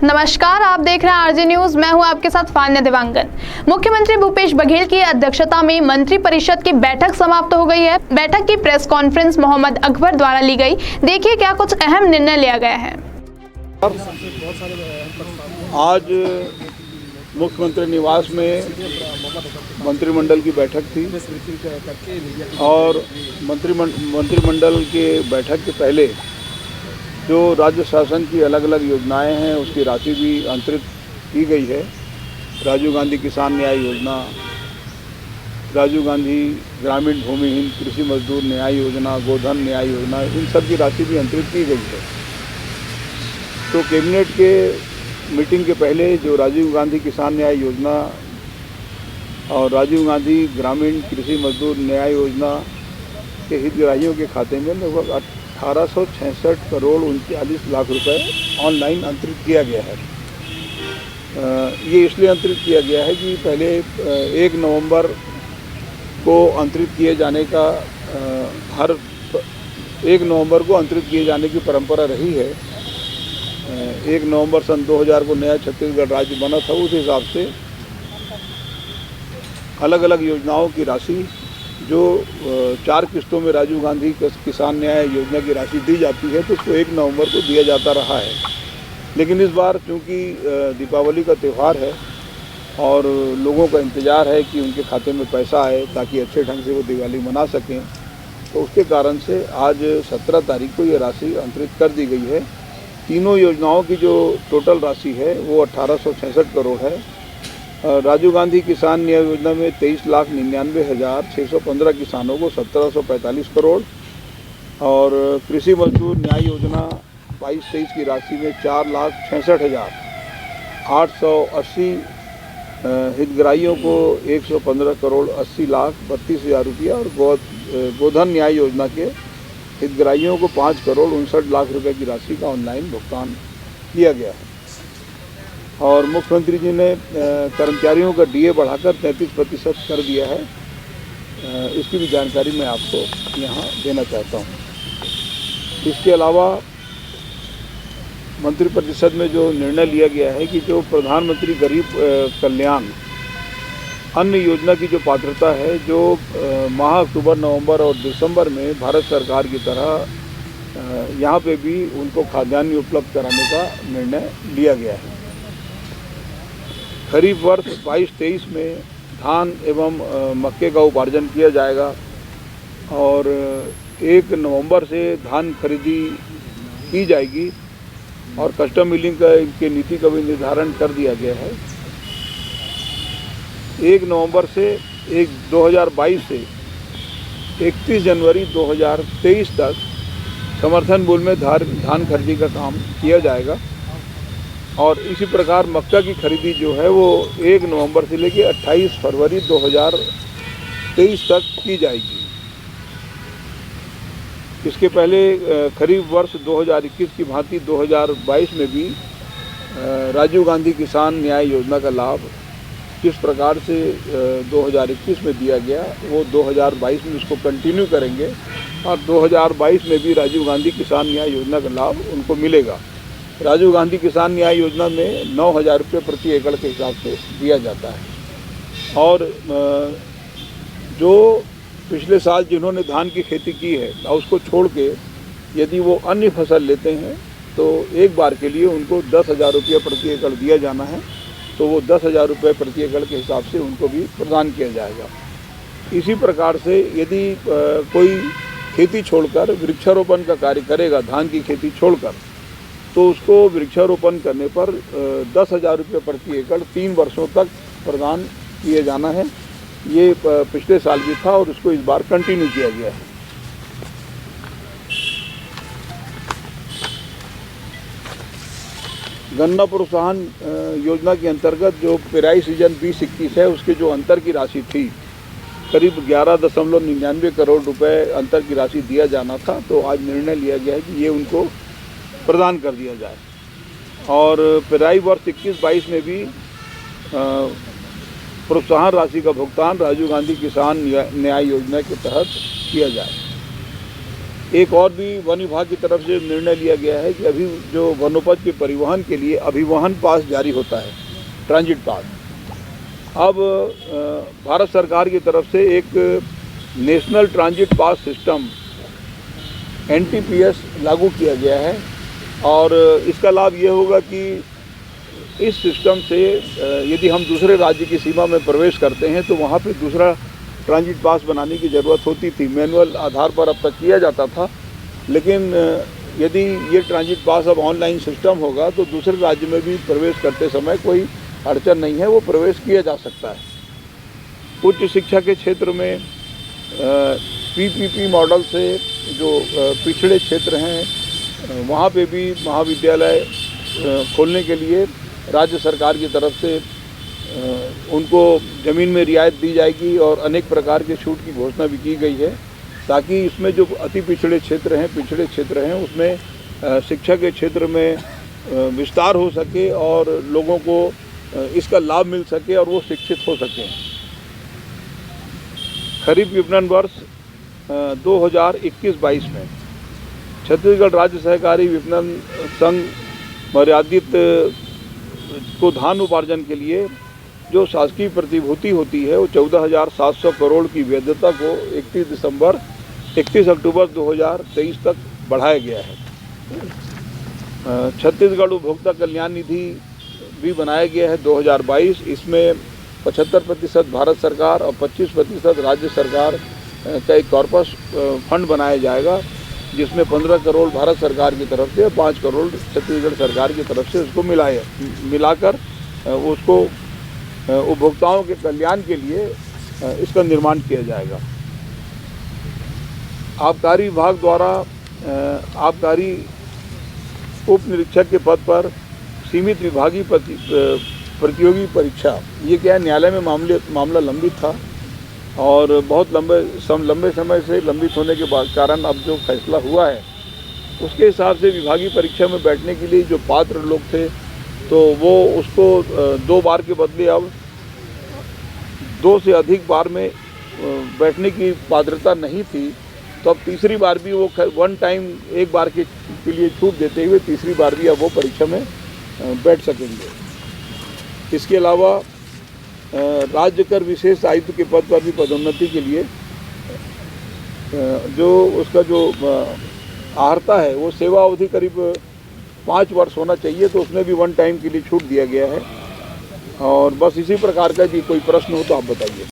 नमस्कार, आप देख रहे हैं आरजे न्यूज। मैं हूं आपके साथ फान्या देवांगन। मुख्यमंत्री भूपेश बघेल की अध्यक्षता में मंत्री परिषद की बैठक समाप्त हो गई है। बैठक की प्रेस कॉन्फ्रेंस मोहम्मद अकबर द्वारा ली गई। देखिए क्या कुछ अहम निर्णय लिया गया है। आज मुख्यमंत्री निवास में मंत्रिमंडल की बैठक थी और मंत्रिमंडल के बैठक के पहले जो राज्य शासन की अलग अलग योजनाएं हैं उसकी राशि भी अंतरित की गई है। राजीव गांधी किसान न्याय योजना, राजीव गांधी ग्रामीण भूमिहीन कृषि मजदूर न्याय योजना, गोधन न्याय योजना, इन सब की राशि भी अंतरित की गई है। तो कैबिनेट के मीटिंग के पहले जो राजीव गांधी किसान न्याय योजना और राजीव गांधी ग्रामीण कृषि मजदूर न्याय योजना के हितग्राहियों के खाते में लगभग 1866 करोड़ 39 लाख रुपए ऑनलाइन अंतरित किया गया है। ये इसलिए अंतरित किया गया है कि पहले 1 नवंबर को अंतरित किए जाने का हर 1 नवंबर को अंतरित किए जाने की परंपरा रही है। 1 नवंबर सन 2000 को नया छत्तीसगढ़ राज्य बना था। उस हिसाब से अलग अलग योजनाओं की राशि जो 4 किस्तों में राजीव गांधी किसान न्याय योजना की राशि दी जाती है तो उसको 1 नवंबर को दिया जाता रहा है। लेकिन इस बार चूँकि दीपावली का त्यौहार है और लोगों का इंतज़ार है कि उनके खाते में पैसा आए ताकि अच्छे ढंग से वो दिवाली मना सकें, तो उसके कारण से आज 17 तारीख को ये राशि अंतरित कर दी गई है। तीनों योजनाओं की जो टोटल राशि है वो 1866 करोड़ है। राजीव गांधी किसान न्याय योजना में 23,99,615 किसानों को 1745 करोड़ और कृषि मजदूर न्याय योजना 22-23 की राशि में 4,66,880 हितग्राहियों को 115 करोड़ 80 लाख 32 हज़ार रुपया और गोधन न्याय योजना के हितग्राहियों को 5 करोड़ 59 लाख रुपए की राशि का ऑनलाइन भुगतान किया गया है। और मुख्यमंत्री जी ने कर्मचारियों का डीए बढ़ाकर 33% कर दिया है। इसकी भी जानकारी मैं आपको यहाँ देना चाहता हूँ। इसके अलावा मंत्रिपरिषद में जो निर्णय लिया गया है कि जो प्रधानमंत्री गरीब कल्याण अन्न योजना की जो पात्रता है, जो माह अक्टूबर, नवंबर और दिसंबर में भारत सरकार की तरह यहाँ पे भी उनको खाद्यान्न उपलब्ध कराने का निर्णय लिया गया है। खरीफ वर्ष 22-23 में धान एवं मक्के का उपार्जन किया जाएगा और 1 नवंबर से धान खरीदी की जाएगी और कस्टम मिलिंग के नीति का भी निर्धारण कर दिया गया है। 1 नवंबर से 2022 से 31 जनवरी 2023 तक समर्थन मूल्य में धान खरीदी का काम किया जाएगा और इसी प्रकार मक्का की खरीदी जो है वो 1 नवंबर से लेकर 28 फरवरी 2023 तक की जाएगी। इसके पहले खरीफ वर्ष 2021 की भांति 2022 में भी राजीव गांधी किसान न्याय योजना का लाभ किस प्रकार से 2021 में दिया गया वो 2022 में इसको कंटिन्यू करेंगे और 2022 में भी राजीव गांधी किसान न्याय योजना का लाभ उनको मिलेगा। राजीव गांधी किसान न्याय योजना में 9,000 रुपये प्रति एकड़ के हिसाब से दिया जाता है और जो पिछले साल जिन्होंने धान की खेती की है उसको छोड़ के यदि वो अन्य फसल लेते हैं तो एक बार के लिए उनको 10,000 रुपये प्रति एकड़ दिया जाना है, तो वो 10,000 रुपये प्रति एकड़ के हिसाब से उनको भी प्रदान किया जाएगा। इसी प्रकार से यदि कोई खेती छोड़कर वृक्षारोपण का कार्य करेगा, धान की खेती छोड़कर, तो उसको वृक्षारोपण करने पर 10,000 रुपये प्रति एकड़ 3 वर्षों तक प्रदान किए जाना है। ये पिछले साल भी था और उसको इस बार कंटिन्यू किया गया है। गन्ना प्रोत्साहन योजना के अंतर्गत जो पेराई सीजन 2021 है उसके जो अंतर की राशि थी करीब 11.99 करोड़ रुपए अंतर की राशि दिया जाना था, तो आज निर्णय लिया गया है कि ये उनको प्रदान कर दिया जाए और पेराई वर्ष 21-22 में भी प्रोत्साहन राशि का भुगतान राजीव गांधी किसान न्याय योजना के तहत किया जाए। एक और भी वन विभाग की तरफ से निर्णय लिया गया है कि अभी जो वनोपज के परिवहन के लिए अभिवहन पास जारी होता है, ट्रांजिट पास, अब भारत सरकार की तरफ से एक national transit pass system NTPS लागू किया गया है। और इसका लाभ ये होगा कि इस सिस्टम से यदि हम दूसरे राज्य की सीमा में प्रवेश करते हैं तो वहाँ पे दूसरा ट्रांजिट पास बनाने की ज़रूरत होती थी। मैनुअल आधार पर अब तक किया जाता था, लेकिन यदि ये ट्रांजिट पास अब ऑनलाइन सिस्टम होगा तो दूसरे राज्य में भी प्रवेश करते समय कोई अड़चन नहीं है, वो प्रवेश किया जा सकता है। उच्च शिक्षा के क्षेत्र में PPP मॉडल से जो पिछड़े क्षेत्र हैं वहाँ पे भी महाविद्यालय खोलने के लिए राज्य सरकार की तरफ से उनको ज़मीन में रियायत दी जाएगी और अनेक प्रकार के छूट की घोषणा भी की गई है, ताकि इसमें जो अति पिछड़े क्षेत्र हैं उसमें शिक्षा के क्षेत्र में विस्तार हो सके और लोगों को इसका लाभ मिल सके और वो शिक्षित हो सकें। खरीफ विपणन वर्ष 2021-22 में छत्तीसगढ़ राज्य सहकारी विपणन संघ मर्यादित को धान उपार्जन के लिए जो शासकीय प्रतिभूति होती है वो 14,700 करोड़ की वैधता को 31 अक्टूबर 2023 तक बढ़ाया गया है। छत्तीसगढ़ उपभोक्ता कल्याण निधि भी बनाया गया है 2022। इसमें 75% भारत सरकार और 25% राज्य सरकार का एक कॉर्पस फंड बनाया जाएगा, जिसमें 15 करोड़ भारत सरकार की तरफ से 5 करोड़ छत्तीसगढ़ सरकार की तरफ से उसको मिलाकर उसको उपभोक्ताओं के कल्याण के लिए इसका निर्माण किया जाएगा। आबकारी विभाग द्वारा आबकारी उप निरीक्षक के पद पर सीमित विभागीय प्रतियोगी परीक्षा, ये क्या है, न्यायालय में मामला लंबित था और बहुत लंबे समय से लंबित होने के कारण अब जो फैसला हुआ है उसके हिसाब से विभागीय परीक्षा में बैठने के लिए जो पात्र लोग थे तो वो उसको 2 बार के बदले अब 2 से अधिक बार में बैठने की पात्रता नहीं थी, तो अब तीसरी बार भी वो वन टाइम एक बार के लिए छूट देते हुए तीसरी बार भी अब वो परीक्षा में बैठ सकेंगे। इसके अलावा राज्य कर विशेष आयुक्त के पद पर भी पदोन्नति के लिए जो उसका जो अर्हता है वो सेवा अवधि करीब 5 वर्ष होना चाहिए, तो उसमें भी वन टाइम के लिए छूट दिया गया है। और बस इसी प्रकार का जी कोई प्रश्न हो तो आप बताइए।